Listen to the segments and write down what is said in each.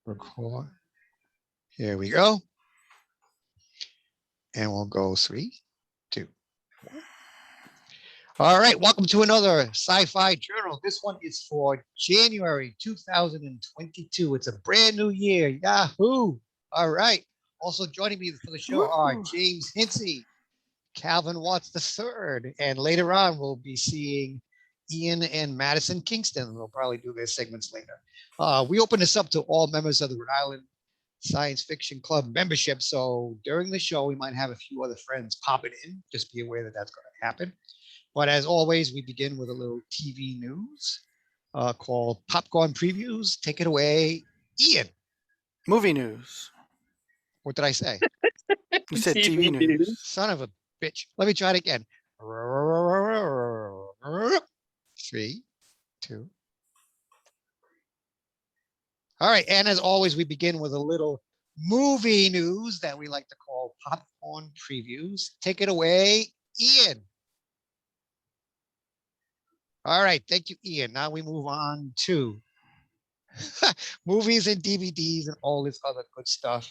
Record. Here we go. And we'll go 3, 2, 1. All right, welcome to another Sci-Fi Journal. This one is for January 2022. It's a brand new year. Yahoo! All right. Also joining me for the show are James Hinsey, Calvin Watts III, and later on we'll be seeing Ian and Madison Kingston. We'll probably do their segments later. We open this up to all members of the Rhode Island Science Fiction Club membership. So during the show, we might have a few other friends popping in. Just be aware that that's going to happen. But as always, we begin with a little TV news called Popcorn Previews. Take it away, Ian. Movie news. What did I say? You said TV news. Son of a bitch. Let me try it again. 3, 2. All right. And as always, we begin with a little movie news that we like to call Popcorn Previews. Take it away, Ian. All right. Thank you, Ian. Now we move on to movies and DVDs and all this other good stuff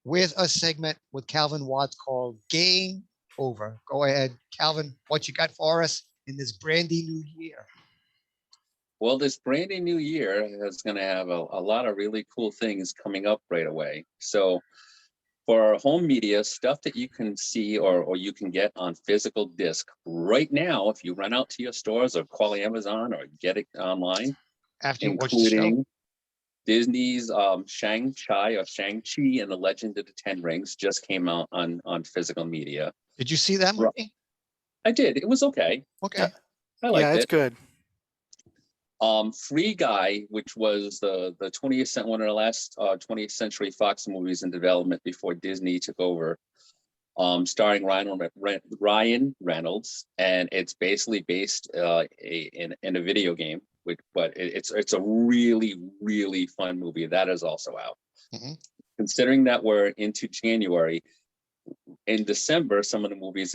with a segment with Calvin Watts called Game Over. Go ahead, Calvin. What you got for us in this brandy new year? Well, this brandy new year is going to have a lot of really cool things coming up right away. So for our home media, stuff that you can see or you can get on physical disc right now, if you run out to your stores or call Amazon or get it online, after you watch the show. Disney's Shang-Chi and the Legend of the Ten Rings just came out on physical media. Did you see that movie? I did. It was okay. Okay. I liked it. Yeah, it's good. Free Guy, which was the 20th one of the last 20th Century Fox movies in development before Disney took over, starring Ryan Reynolds, and it's basically based in a video game. But it's a really, really fun movie. That is also out. Mm-hmm. Considering that we're into January, in December, some of the movies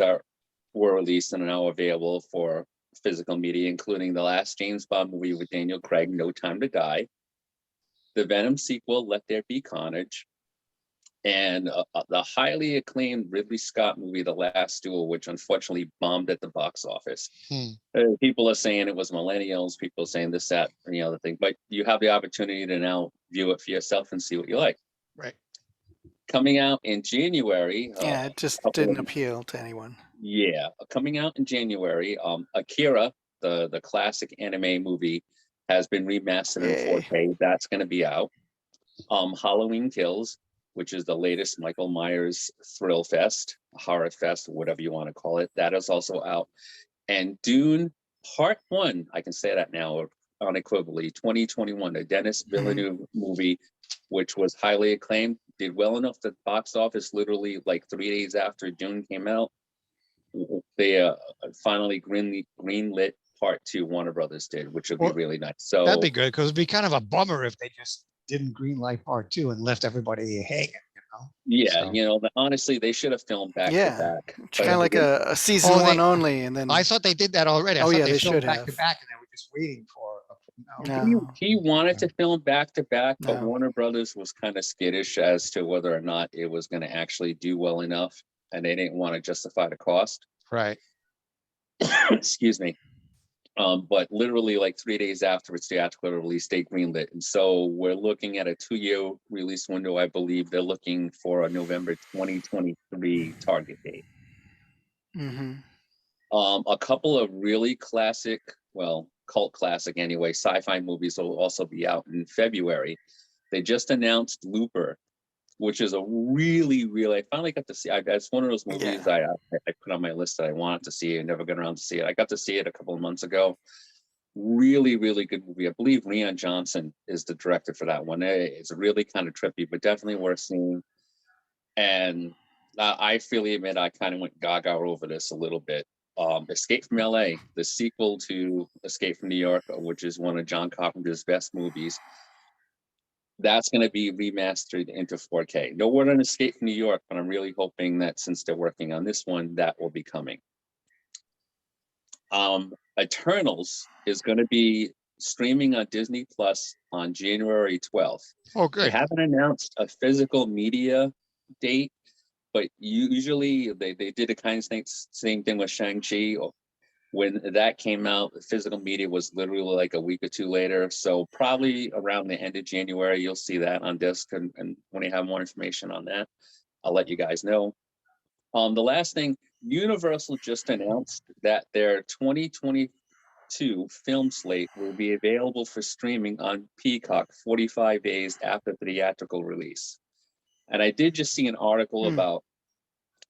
were released and are now available for physical media, including the last James Bond movie with Daniel Craig, No Time to Die, the Venom sequel, Let There Be Carnage, and the highly acclaimed Ridley Scott movie, The Last Duel, which unfortunately bombed at the box office. People are saying it was millennials, people are saying this, that, and the other thing, but you have the opportunity to now view it for yourself and see what you like. Right. Coming out in January. Yeah, it just didn't appeal to anyone. Yeah, coming out in January, Akira, the classic anime movie, has been remastered in 4K. That's going to be out. Halloween Kills, which is the latest Michael Myers thrill fest, horror fest, whatever you want to call it. That is also out. And Dune Part 1, I can say that now unequivocally, 2021, a Denis Villeneuve movie, which was highly acclaimed, did well enough at the box office literally like 3 days after Dune came out. They finally greenlit Part 2, Warner Brothers did, which would be really nice. So that'd be good, because it'd be kind of a bummer if they just didn't greenlight Part 2 and left everybody hanging. Yeah, so. Honestly, they should have filmed back to back. Kind of like a season one only, and then I thought they did that already. I thought they should back have to back, and they were just waiting for. He wanted to film back to back, but Warner Brothers was kind of skittish as to whether or not it was going to actually do well enough, and they didn't want to justify the cost. Right. Excuse me. But literally like 3 days after its theatrical release, they greenlit. And so we're looking at a 2-year release window. I believe they're looking for a November 2023 target date. Mm-hmm. A couple of really classic, cult classic anyway, sci-fi movies will also be out in February. They just announced Looper, which is a really, I finally got to see. It's one of those movies I put on my list that I wanted to see. I never got around to see it. I got to see it a couple of months ago. Really, really good movie. I believe Rian Johnson is the director for that one. It's really kind of trippy, but definitely worth seeing. And I freely admit I kind of went gaga over this a little bit. Escape from LA, the sequel to Escape from New York, which is one of John Carpenter's best movies. That's going to be remastered into 4K. No word on Escape from New York, but I'm really hoping that since they're working on this one, that will be coming. Eternals is going to be streaming on Disney Plus on January 12th. Oh, They good. haven't announced a physical media date, but usually they did a kind of same thing with Shang-Chi. When that came out, the physical media was literally like a week or two later. So probably around the end of January, you'll see that on disc. And when I have more information on that, I'll let you guys know. The last thing, Universal just announced that their 2022 film slate will be available for streaming on Peacock 45 days after the theatrical release. And I did just see an article about,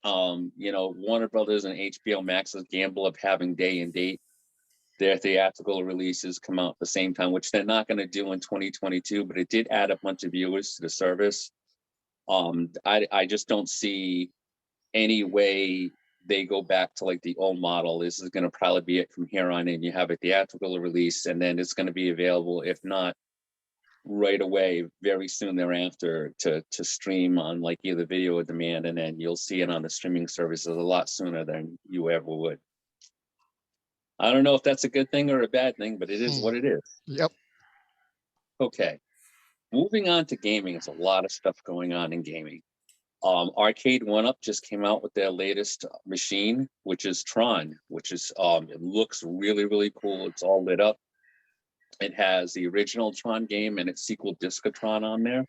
Warner Brothers and HBO Max's gamble of having day and date their theatrical releases come out at the same time, which they're not going to do in 2022, but it did add a bunch of viewers to the service. I just don't see any way they go back to like the old model. This is going to probably be it from here on in. You have a theatrical release, and then it's going to be available, if not right away, very soon thereafter, to stream on like either video or demand, and then you'll see it on the streaming services a lot sooner than you ever would. I don't know if that's a good thing or a bad thing, but it is what it is. Yep. Okay. Moving on to gaming, it's a lot of stuff going on in gaming. Arcade 1UP just came out with their latest machine, which is Tron, which is it looks really, really cool. It's all lit up. It has the original Tron game and its sequel Discotron on there.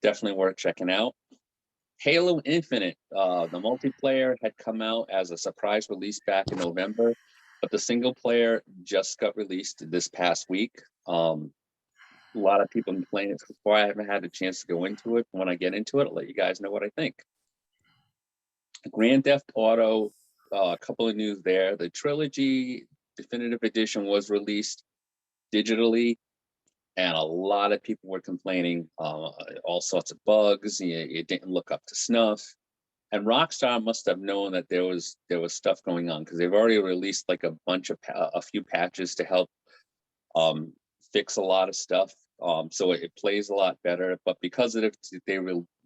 Definitely worth checking out. Halo Infinite, the multiplayer had come out as a surprise release back in November, but the single player just got released this past week. A lot of people have been playing it before. I haven't had a chance to go into it. When I get into it, I'll let you guys know what I think. Grand Theft Auto, a couple of news there. The Trilogy Definitive Edition was released digitally, and a lot of people were complaining, all sorts of bugs. It didn't look up to snuff. And Rockstar must have known that there was stuff going on, because they've already released like a few patches to help fix a lot of stuff. So it plays a lot better. But because of it,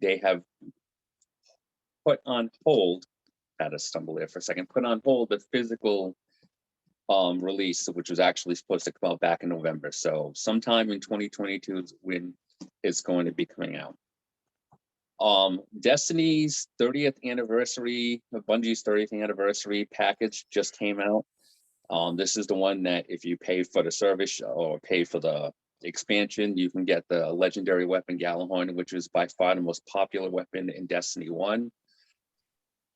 they have put on hold. Had to stumble there for a second. Put on hold the physical release, which was actually supposed to come out back in November. So sometime in 2022 is when it's going to be coming out. Destiny's 30th anniversary, Bungie's 30th anniversary package just came out. This is the one that if you pay for the service or pay for the expansion, you can get the legendary weapon Gjallarhorn, which is by far the most popular weapon in Destiny 1.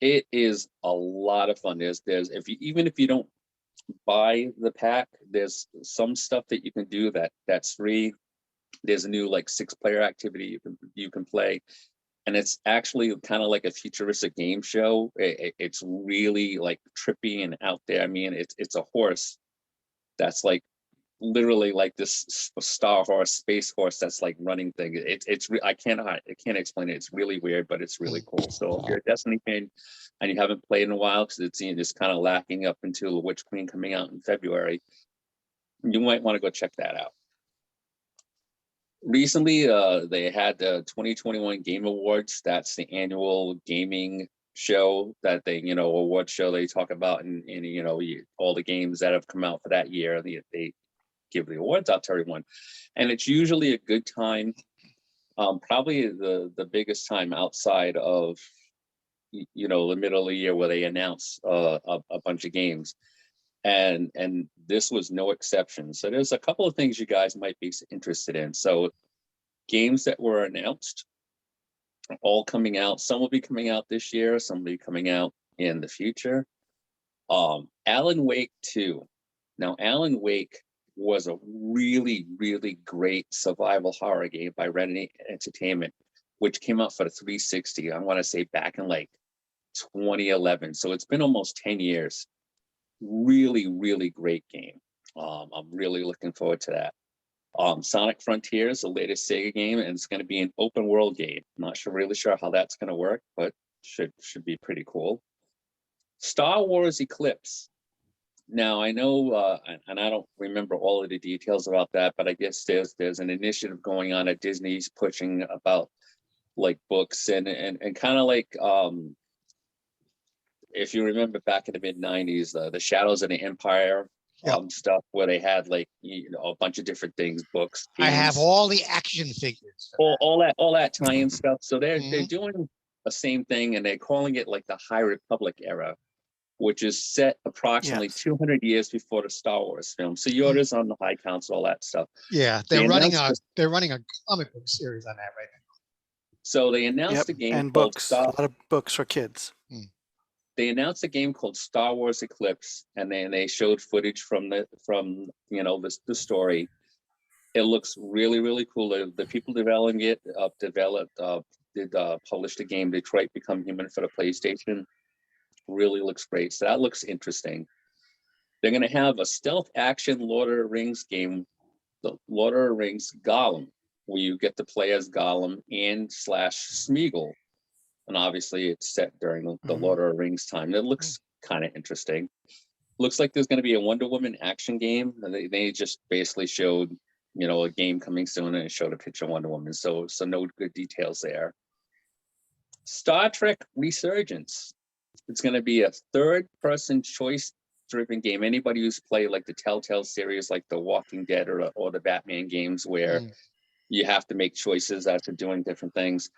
It is a lot of fun. Even if you don't buy the pack, there's some stuff that you can do that's free. There's a new like 6-player activity you can play, and it's actually kind of like a futuristic game show. It's really like trippy and out there. I mean, it's a horse that's like literally like this star horse, space horse that's like running thing. I can't explain it. It's really weird, but it's really cool. So if you're a Destiny fan and you haven't played in a while, because it's kind of lacking up until the Witch Queen coming out in February, you might want to go check that out. Recently, they had the 2021 Game Awards. That's the annual gaming show that award show they talk about, and all the games that have come out for that year. They give the awards out to everyone, and it's usually a good time. Probably the biggest time outside of the middle of the year, where they announce a bunch of games, and this was no exception. So there's a couple of things you guys might be interested in. So games that were announced are all coming out. Some will be coming out this year, some will be coming out in the future. Alan Wake 2. Now, Alan Wake was a really, really great survival horror game by Remedy Entertainment, which came out for the 360, I want to say back in like 2011. So it's been almost 10 years. Really, really great game. I'm really looking forward to that. Sonic Frontiers, the latest Sega game, and it's going to be an open world game. I'm not really sure how that's going to work, but should be pretty cool. Star Wars Eclipse. Now, I know, and I don't remember all of the details about that, but I guess there's an initiative going on at Disney's pushing about like books and kind of like, if you remember back in the mid-90s, the Shadows of the Empire Yep. stuff where they had like, you know, a bunch of different things, books, I have games, all the action figures. for all that tie-in stuff. So they're Mhm. doing the same thing, and they're calling it like the High Republic era, which is set approximately Yes. 200 years before the Star Wars film. So Yoda's on the High Council, all that stuff. Yeah, They they're running announced a comic book series on that right So they announced Yep. a game And called books. A lot of books for kids. They announced a game called Star Wars Eclipse, and then they showed footage from you know, the story. It looks really, really cool. The people developing it published a game, Detroit Become Human, for the PlayStation. Really looks great. So that looks interesting. They're going to have a stealth action Lord of the Rings game, the Lord of the Rings Gollum, where you get to play as Gollum and / Smeagol. And obviously it's set during the Lord of the Rings time. It looks kind of interesting. Looks like there's going to be a Wonder Woman action game. They just basically showed, you know, a game coming soon, and it showed a picture of Wonder Woman. So no good details there. Star Trek Resurgence. It's going to be a third-person choice-driven game. Anybody who's played like the Telltale series, like The Walking Dead or the Batman games, where you have to make choices after doing different things.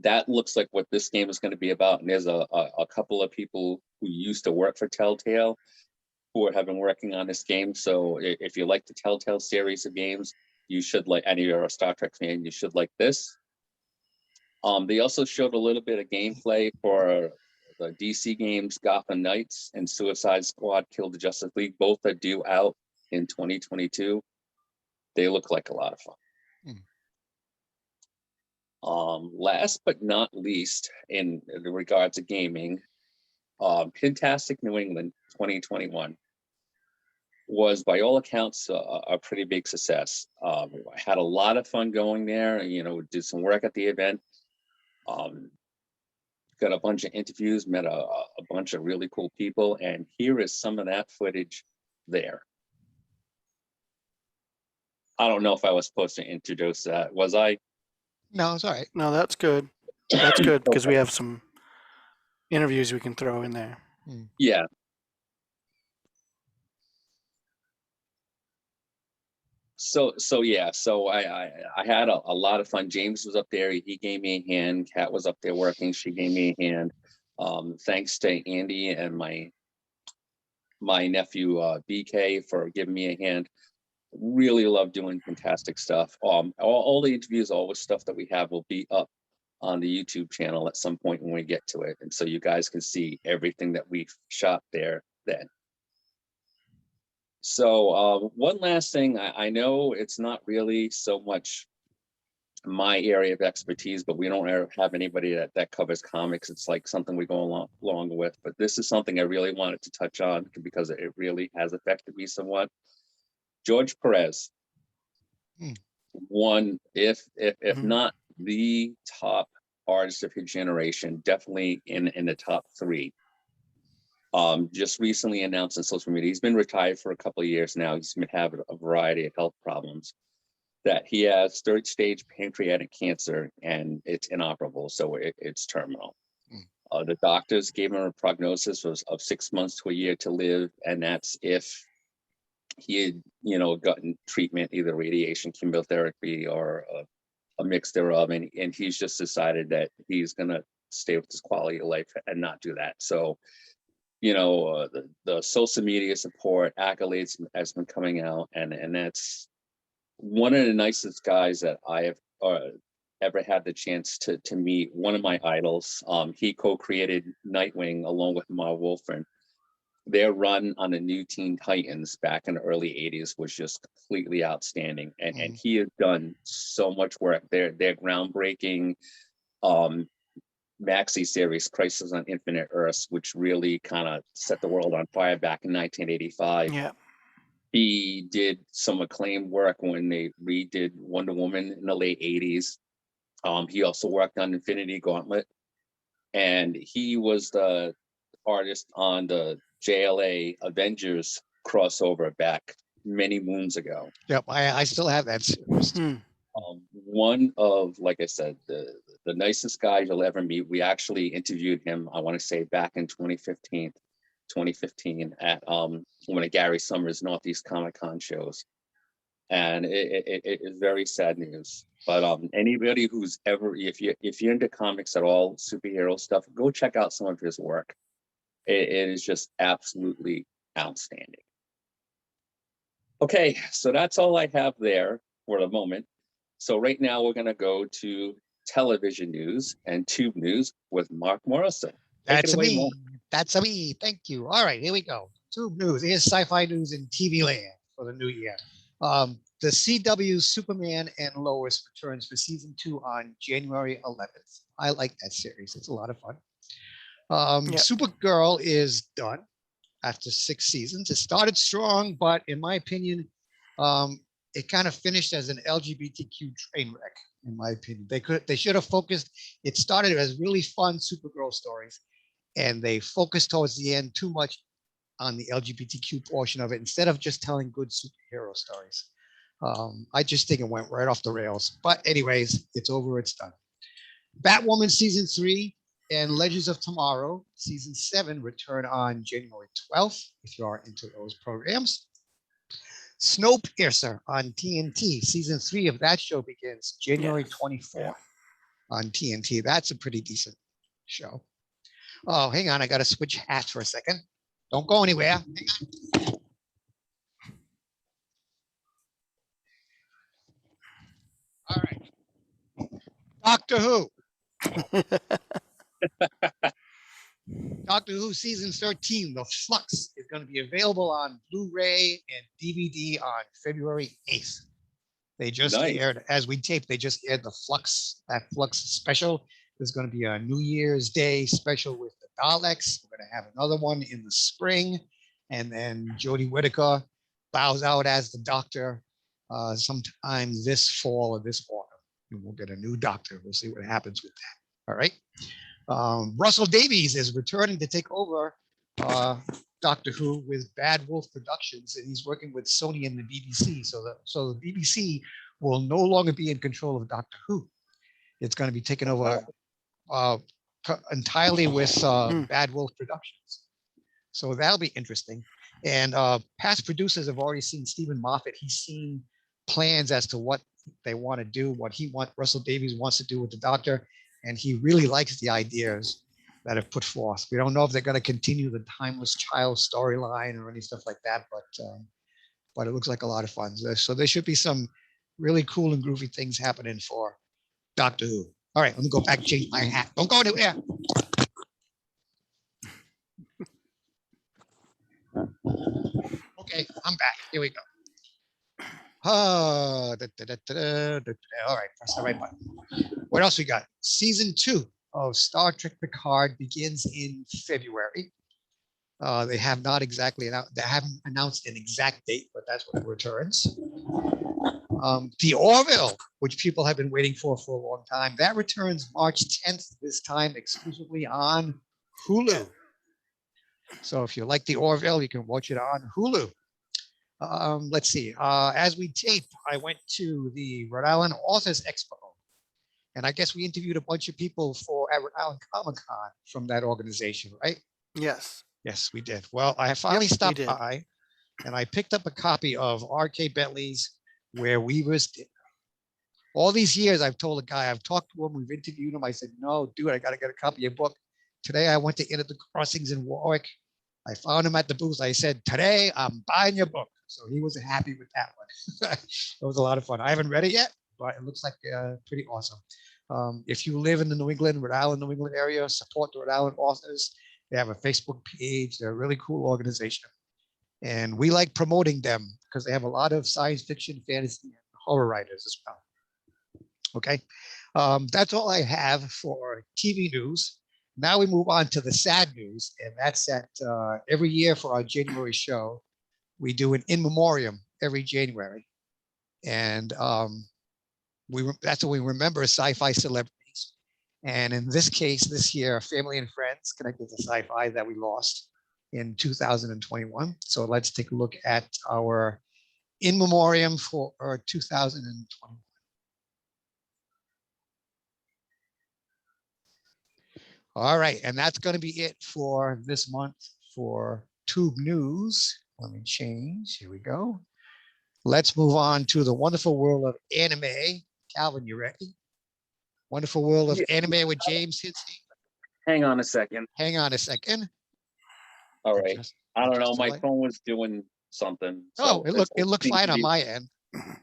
That looks like what this game is going to be about. And there's a couple of people who used to work for Telltale who have been working on this game. So if you like the Telltale series of games, you should like, and you're a Star Trek fan, you should like this. They also showed a little bit of gameplay for the DC games Gotham Knights and Suicide Squad Kill the Justice League. Both are due out in 2022. They look like a lot of fun. Last but not least, in regards to gaming, Pintastic New England 2021 was, by all accounts, a pretty big success. I had a lot of fun going there. You know, did some work at the event. Got a bunch of interviews, met a bunch of really cool people, and here is some of that footage there. I don't know if I was supposed to introduce that. Was I? No, it's all right. No, that's good. That's good because we have some interviews we can throw in there. Yeah. So yeah, so I had a lot of fun. James was up there, he gave me a hand. Kat was up there working, she gave me a hand. Thanks to Andy and my nephew BK for giving me a hand. Really love doing fantastic stuff. All the interviews, all the stuff that we have will be up on the YouTube channel at some point when we get to it, and so you guys can see everything that we've shot there then. So one last thing, I know it's not really so much my area of expertise, but we don't have anybody that covers comics. It's like something we go along with, but this is something I really wanted to touch on because it really has affected me somewhat. George Perez, one, if not the top artist of his generation, definitely in the top 3. Just recently announced on social media, he's been retired for a couple of years now. He's been having a variety of health problems, that he has 3rd stage pancreatic cancer and it's inoperable. So it's terminal. The doctors gave him a prognosis of 6 months to a year to live. And that's if he had, you know, gotten treatment, either radiation, chemotherapy, or a mix thereof. And he's just decided that he's going to stay with his quality of life and not do that. So, you know, the social media support, accolades has been coming out, and that's one of the nicest guys that I have ever had the chance to meet. One of my idols. He co-created Nightwing along with Marv Wolfman. Their run on the New Teen Titans back in the early 80s was just completely outstanding, and he has done so much work. They're groundbreaking maxi series, Crisis on Infinite Earths, which really kind of set the world on fire back in 1985. Yeah. He did some acclaimed work when they redid Wonder Woman in the late 80s. He also worked on Infinity Gauntlet, and he was the artist on the JLA Avengers crossover back many moons ago. Yep, I still have that series. One of, like I said, the nicest guy you'll ever meet. We actually interviewed him, I want to say back in 2015. 2015 at one of Gary Summers' Northeast Comic Con shows. And it is very sad news. But anybody who's ever, if you're into comics at all, superhero stuff, go check out some of his work. It is just absolutely outstanding. Okay, so that's all I have there for the moment. So right now we're gonna go to television news and tube news with Mark Morrison. Take That's it away, me. Mark. That's a me. Thank you. All right, here we go. Tube news. Here's sci-fi news in TV land for the new year. The CW Superman and Lois returns for season 2 on January 11th. I like that series. It's a lot of fun. Yep. Supergirl is done after 6 seasons. It started strong, but in my opinion, it kind of finished as an LGBTQ train wreck. In my opinion, they should have focused. It started as really fun Supergirl stories, and they focused towards the end too much on the LGBTQ portion of it instead of just telling good superhero stories. I just think it went right off the rails. But anyways, it's over. It's done. Batwoman season 3 and Legends of Tomorrow season 7 return on January 12th. If you are into those programs. Snowpiercer on TNT season 3 of that show begins January 24th on TNT. That's a pretty decent show. Oh, hang on. I got to switch hats for a second. Don't go anywhere. All right. Doctor Who. Doctor Who season 13, The Flux, is going to be available on Blu-ray and DVD on February 8th. They just aired, as we taped, they just aired The Flux, that Flux special. There's going to be a New Year's Day special with the Daleks. We're going to have another one in the spring. And then Jodie Whittaker bows out as the Doctor sometime this fall or this autumn. And we'll get a new Doctor. We'll see what happens with that. All right. Russell Davies is returning to take over Doctor Who with Bad Wolf Productions, and he's working with Sony and the BBC. So the BBC will no longer be in control of Doctor Who. It's going to be taken over entirely with Bad Wolf Productions. So that'll be interesting. And past producers have already seen Stephen Moffat. He's seen plans as to what they want to do, Russell Davies wants to do with the Doctor, and he really likes the ideas that have put forth. We don't know if they're going to continue the Timeless Child storyline or any stuff like that, but it looks like a lot of fun. So there should be some really cool and groovy things happening for Doctor Who. All right, let me go back, change my hat. Don't go anywhere. Okay, I'm back. Here we go. All right, press the right button. What else we got? Season 2 of Star Trek Picard begins in February. They have not exactly they haven't announced an exact date, but that's when it returns. The Orville, which people have been waiting for a long time, that returns March 10th, this time exclusively on Hulu. So if you like the Orville, you can watch it on Hulu. Let's see. As we tape, I went to the Rhode Island Authors Expo, and I guess we interviewed a bunch of people at Rhode Island Comic Con from that organization, right? Yes. Yes, we did. Well, I finally stopped by, and I picked up a copy of R.K. Bentley's Where Weavers Did. All these years, I've told a guy, I've talked to him, we've interviewed him. I said, no, dude, I got to get a copy of your book. Today, I went to Into the Crossings in Warwick. I found him at the booth. I said, today, I'm buying your book. So he was happy with that one. It was a lot of fun. I haven't read it yet, but it looks like pretty awesome. If you live in the Rhode Island, New England area, support the Rhode Island authors. They have a Facebook page. They're a really cool organization. And we like promoting them because they have a lot of science fiction, fantasy, and horror writers as well. Okay. That's all I have for TV news. Now we move on to the sad news, and that's that every year for our January show, we do an in memoriam every January. And that's when we remember sci-fi celebrities. And in this case, this year, family and friends connected to sci-fi that we lost in 2021. So let's take a look at our in memoriam for 2021. All right, and that's going to be it for this month for Tube News. Let me change. Here we go. Let's move on to the wonderful world of anime. Calvin, you ready? Wonderful world of Yeah. anime with James Hitzi. Hang on a second. Hang on a second. All right. Adjust, I don't know. adjust the My light. phone was doing something. Oh, So it looked seems fine to on be- my end.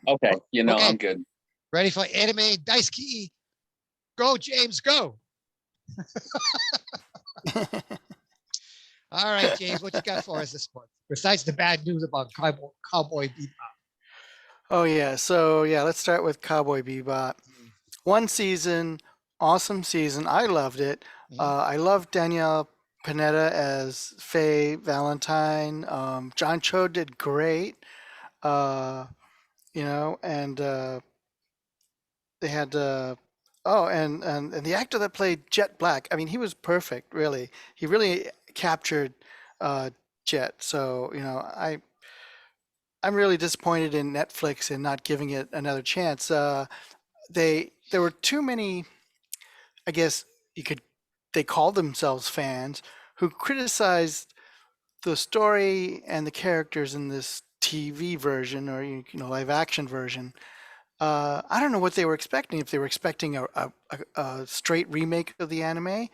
Okay. Okay. I'm good. Ready for anime Daisuke? Go, James, go. All right, James, what you got for us this month? Besides the bad news about Cowboy Bebop. Oh yeah, so yeah, let's start with Cowboy Bebop. One season, awesome season. I loved it. I loved Danielle Panetta as Faye Valentine. John Cho did great. And they had and the actor that played Jet Black. I mean, he was perfect. Really, he really captured Jet. So I'm really disappointed in Netflix and not giving it another chance. There were too many, I guess they called themselves fans who criticized the story and the characters in this TV version or live action version. I don't know what they were expecting. If they were expecting a straight remake of the anime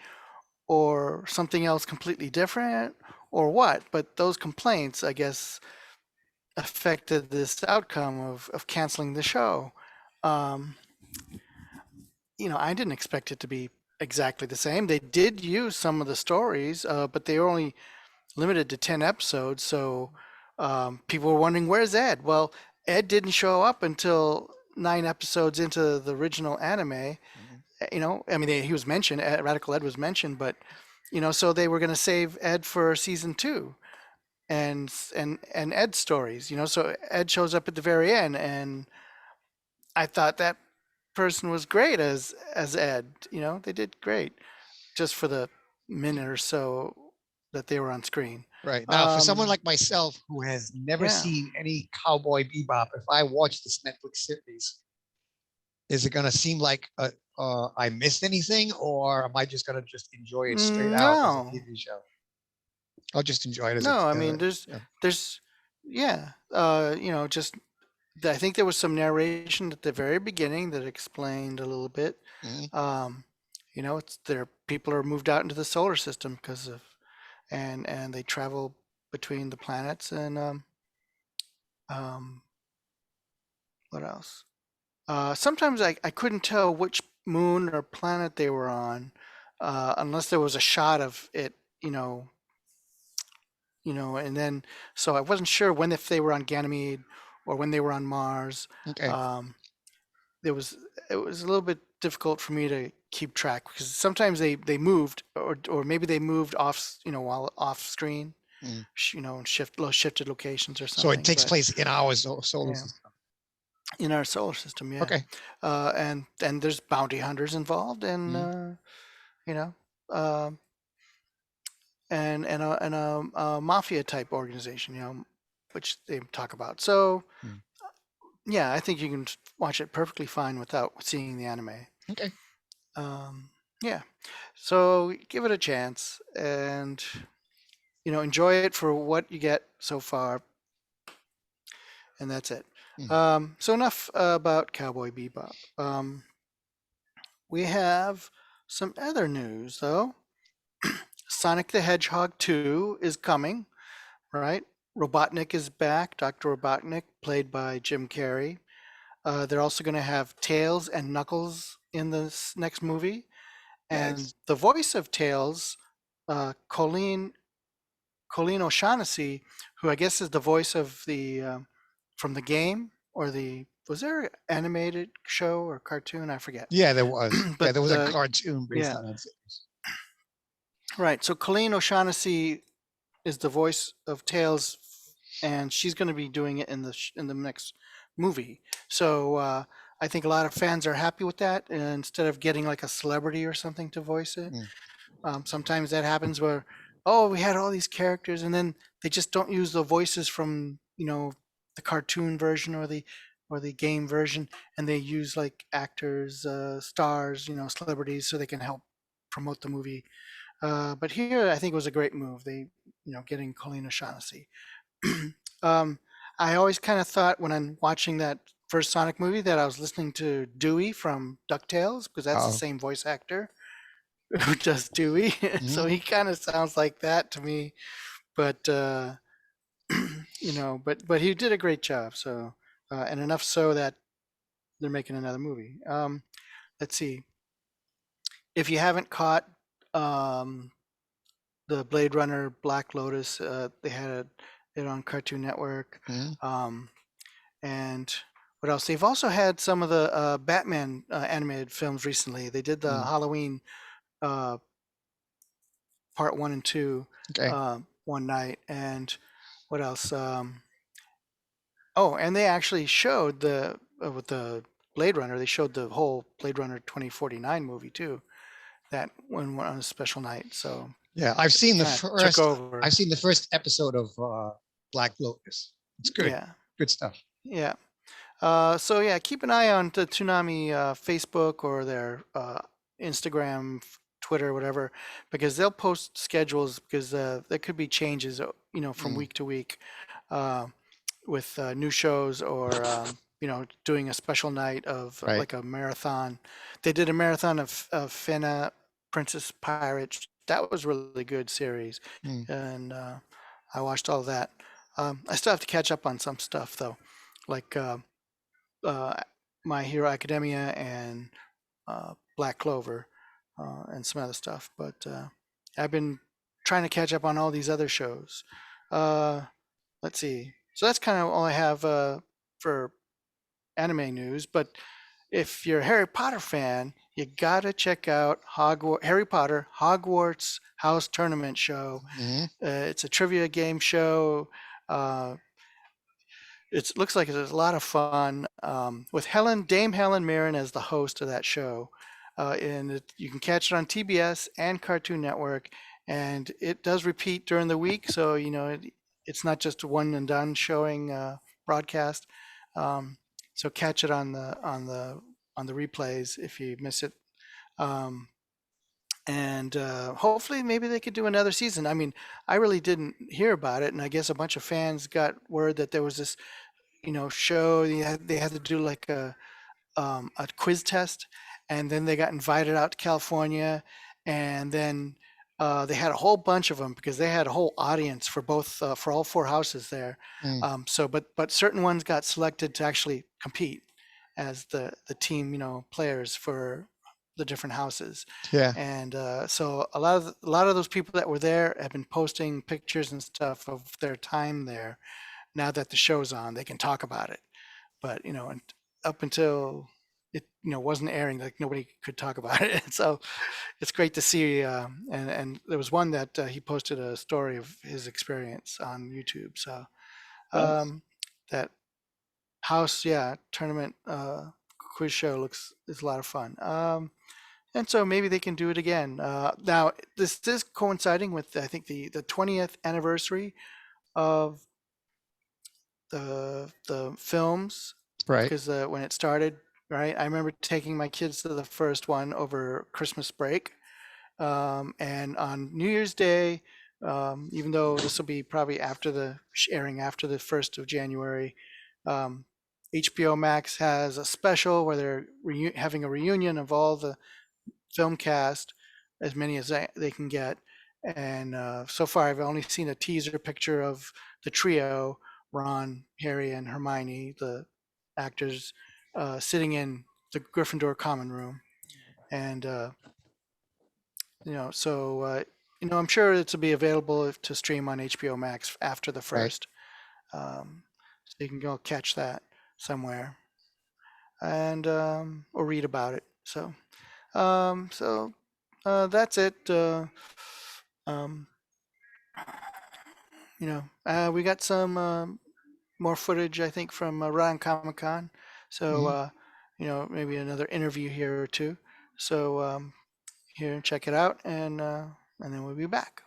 or something else completely different or what. But those complaints, I guess, affected this outcome of canceling the show. Um, I didn't expect it to be exactly the same. They did use some of the stories, but they were only limited to 10 episodes. So people were wondering, where's Ed? Well, Ed didn't show up until 9 episodes into the original anime. I mean, he was mentioned, Radical Ed was mentioned, but, so they were going to save Ed for season 2 and Ed's stories, so Ed shows up at the very end, and I thought that person was great as Ed. They did great just for the minute or so that they were on screen. Right. Now, for someone Um, like myself who has never yeah. seen any Cowboy Bebop, if I watch this Netflix series, is it going to seem like I missed anything, or am I just going to just enjoy it straight out as a No, TV show? I'll just enjoy it as a. no. I mean, Yeah. yeah. Just I think there was some narration at the very beginning that explained a little bit. Mhm. It's there. People are moved out into the solar system because of, and they travel between the planets and um, what else? Sometimes I couldn't tell which moon or planet they were on, unless there was a shot of it, and then so I wasn't sure when if they were on Ganymede or when they were on Mars. Okay. Um, it was a little bit difficult for me to keep track because sometimes they moved or maybe they moved off, while off screen, Mm. and shifted locations or So it something. takes But place in our solar yeah, system. in our solar system, yeah. Okay. And there's bounty hunters involved, and Mm. you know, um, and a mafia type organization, which they talk about. So Mm. yeah, I think you can watch it perfectly fine without seeing the anime. Okay. Yeah, so give it a chance and enjoy it for what you get so far, and that's it. So enough about Cowboy Bebop. We have some other news though. Sonic the Hedgehog 2 is coming, right? Robotnik is back, Dr. Robotnik, played by Jim Carrey. They're also going to have Tails and Knuckles in this next movie. And Nice. the voice of Tails, Colleen O'Shaughnessy, who I guess is the voice of the from the game or was there an animated show or cartoon? I forget. Yeah, there was. Yeah, But there was a cartoon based yeah, on that series. right. So Colleen O'Shaughnessy is the voice of Tails, and she's going to be doing it in the next movie. So I think a lot of fans are happy with that. And instead of getting like a celebrity or something to voice it, sometimes that happens where, oh, we had all these characters, and then they just don't use the voices from the cartoon version or the game version, and they use like actors, stars, celebrities, so they can help promote the movie But here, I think it was a great move. They, getting Colleen O'Shaughnessy. um, I always kind of thought when I'm watching that first Sonic movie that I was listening to Dewey from DuckTales because that's the Oh, same voice actor who does Dewey. So mhm. he kind of sounds like that to me. But but he did a great job. So and enough so that they're making another movie. Let's see. If you haven't caught um, the Blade Runner Black Lotus, they had it on Cartoon Network. Mhm. Um, and what else? They've also had some of the Batman animated films recently. They did the Mm. Halloween uh, part 1 and 2 Okay. one night. And what else? Oh, and they actually showed the with the Blade Runner. They showed the whole Blade Runner 2049 movie too. That one on a special night. So Yeah, I've seen the kind of took first. over. I've seen the first episode of Black Lotus. It's good. Yeah, Good stuff. yeah. So yeah, keep an eye on the Toonami Facebook or their Instagram, Twitter, whatever, because they'll post schedules because there could be changes, from Mm. week to week, uh, with new shows or doing a special night of Right. like a marathon. They did a marathon of Finna Princess Pirates. That was really good series, Mm. and I watched all of that. I still have to catch up on some stuff though, like. Uh, My Hero Academia and Black Clover and some other stuff. But I've been trying to catch up on all these other shows. Uh, let's see. So that's kind of all I have for anime news. But if you're a Harry Potter fan, you gotta check out Harry Potter Hogwarts House Tournament Show. Mhm. It's a trivia game show. Uh, it looks like it's a lot of fun with Dame Helen Mirren as the host of that show. You can catch it on TBS and Cartoon Network, and it does repeat during the week. So it's not just one and done showing broadcast. So catch it on the replays if you miss it. Um, and hopefully maybe they could do another season. I mean, I really didn't hear about it, and I guess a bunch of fans got word that there was this show. They had to do like a quiz test, and then they got invited out to California, and then they had a whole bunch of them because they had a whole audience for both for all four houses there. Mm. But certain ones got selected to actually compete as the team players for the different houses. Yeah. And so a lot of those people that were there have been posting pictures and stuff of their time there. Now that the show's on, they can talk about it. But and up until it wasn't airing, like nobody could talk about it. So it's great to see. And there was one that he posted a story of his experience on YouTube. So Nice. that house, yeah, tournament quiz show is a lot of fun. And so maybe they can do it again. Now this is coinciding with I think the 20th anniversary of the films Right. because when it started, right? I remember taking my kids to the first one over Christmas break, and on New Year's Day, even though this will be probably airing after the 1st of January, um, HBO Max has a special where they're having a reunion of all the film cast, as many as they can get. And so far, I've only seen a teaser picture of the trio, Ron, Harry, and Hermione, the actors, sitting in the Gryffindor common room. And, I'm sure it's will be available to stream on HBO Max after the Right. first. So you can go catch that somewhere and or read about it. So that's it. Um, we got some more footage, I think, from Ryan Comic Con. So, Mhm. maybe another interview here or two. So, here, check it out, and then we'll be back.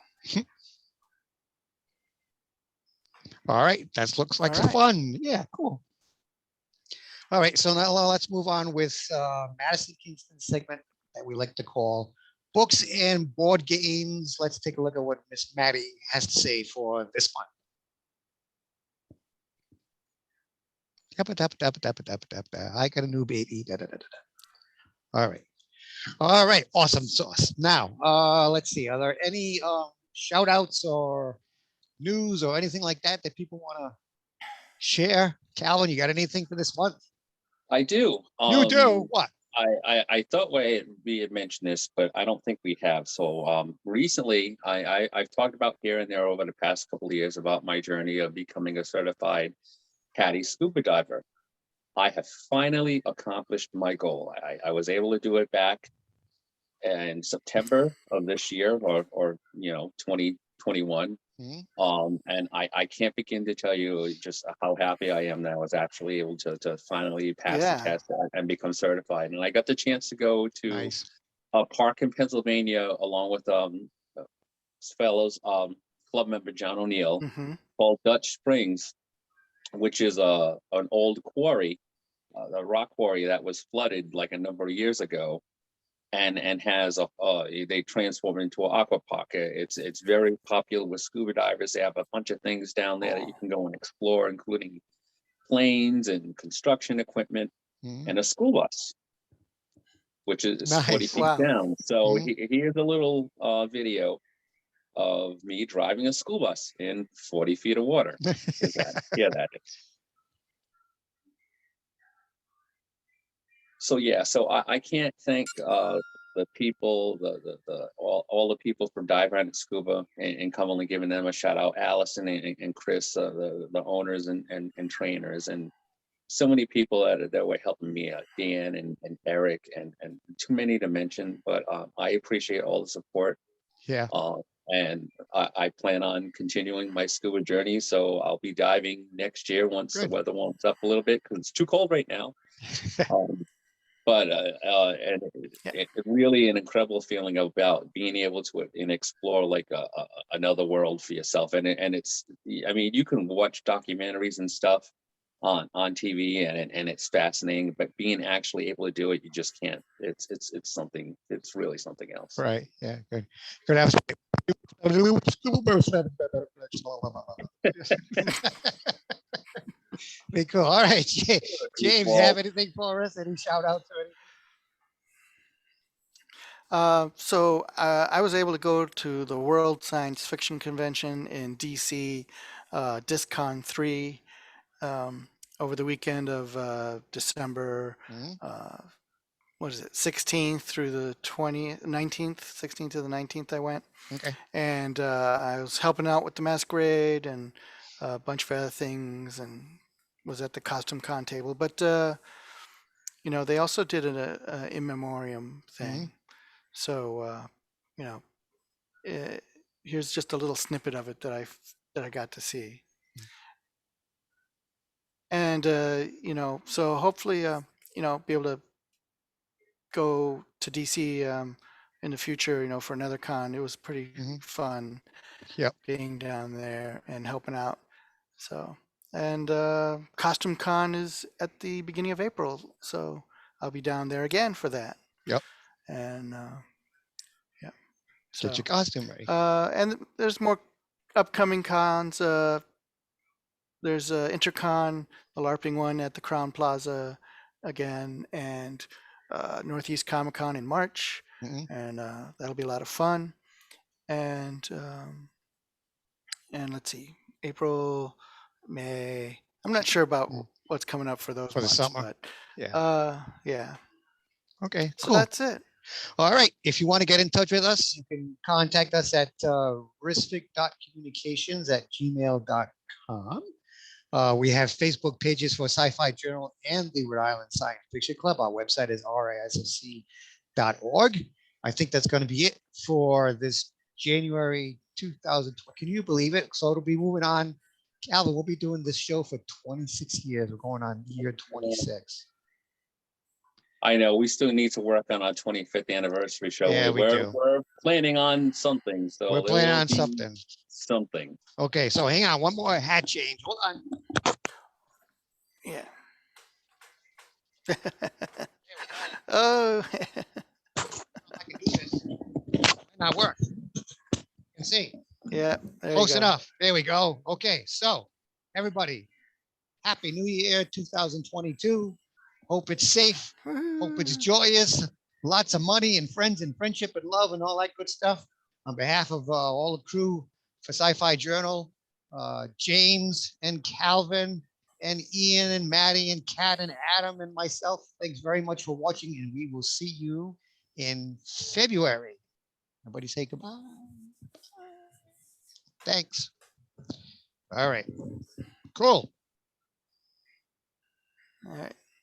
All right. That looks like All right. fun. Yeah. Cool. All right. So now let's move on with Madison Kingston's segment that we like to call books and board games. Let's take a look at what Miss Maddie has to say for this month. I got a new baby. All right. All right. Awesome sauce. Now, let's see. Are there any shout outs or news or anything like that that people want to share? Calvin, you got anything for this month? I do. You do? What? I thought we had mentioned this, but I don't think we have. So recently, I've talked about here and there over the past couple of years about my journey of becoming a certified caddy scuba diver. I have finally accomplished my goal. I was able to do it back in September of this year, or 2021. And I can't begin to tell you just how happy I am that I was actually able to finally pass the test and become certified. And I got the chance to go to a park in Pennsylvania along with fellows club member John O'Neill, called Dutch Springs, which is an old quarry, a rock quarry that was flooded like a number of years ago, and has they transformed it into an aqua park. It's very popular with scuba divers. They have a bunch of things down there that you can go and explore, including planes and construction equipment and a school bus, which is 40 feet down. So here's a little video of me driving a school bus in 40 feet of water. That is. So I can't thank the people, all the people from Dive Around Scuba and Cumberland, giving them a shout out. Allison and Chris, the owners and trainers, and so many people that were helping me out. Dan and Eric and too many to mention, but I appreciate all the support. Yeah. And I plan on continuing my scuba journey. So I'll be diving next year once the weather warms up a little bit, because it's too cold right now. But it really an incredible feeling about being able to explore like another world for yourself. And it's, I mean, you can watch documentaries and stuff on TV and it's fascinating, but being actually able to do it, you just can't. It's something. It's really something else. Right. Yeah. Good. Good. Have Very cool. All right, James, you have anything for us? Any shout outs or anything? So I was able to go to the World Science Fiction Convention in DC, DiscCon 3, over the weekend of December, what is it, 16th through the 19th, 16th to the 19th I went. Okay. And I was helping out with the masquerade and a bunch of other things, and was at the costume con table. But, they also did an in memoriam thing. So, here's just a little snippet of it that I got to see. And, so hopefully, be able to go to DC in the future, for another con. It was pretty fun being down there and helping out. So, and Costume Con is at the beginning of April. So I'll be down there again for that. Yep. And get your costume ready. And there's more upcoming cons. There's Intercon, the LARPing one at the Crown Plaza again, and Northeast Comic Con in March, and that'll be a lot of fun. And let's see, April, May. I'm not sure about what's coming up for those for months, the summer. But yeah. Okay. So cool. that's it. All right. If you want to get in touch with us, you can contact us at risfic.communications@gmail.com. We have Facebook pages for Sci-Fi Journal and the Rhode Island Science Fiction Club. Our website is risfc.org. I think that's going to be it for this January 2020. Can you believe it? So it'll be moving on. Calvin, we'll be doing this show for 26 years. We're going on year 26. I know we still need to work on our 25th anniversary show. Yeah, we're planning on something. So we're planning on something. Something. Okay, so hang on. One more hat change. Hold on. Yeah. Oh. I can do this. not work. You can see. Yeah, there you Close go. enough. There we go. Okay, so everybody, Happy New Year 2022. Hope it's safe. Hope it's Woohoo. joyous. Lots of money and friends and friendship and love and all that good stuff. On behalf of all the crew for Sci-Fi Journal, James and Calvin and Ian and Maddie and Kat and Adam and myself, thanks very much for watching, and we will see you in February. Everybody say goodbye. Thanks. All right. Cool. All right.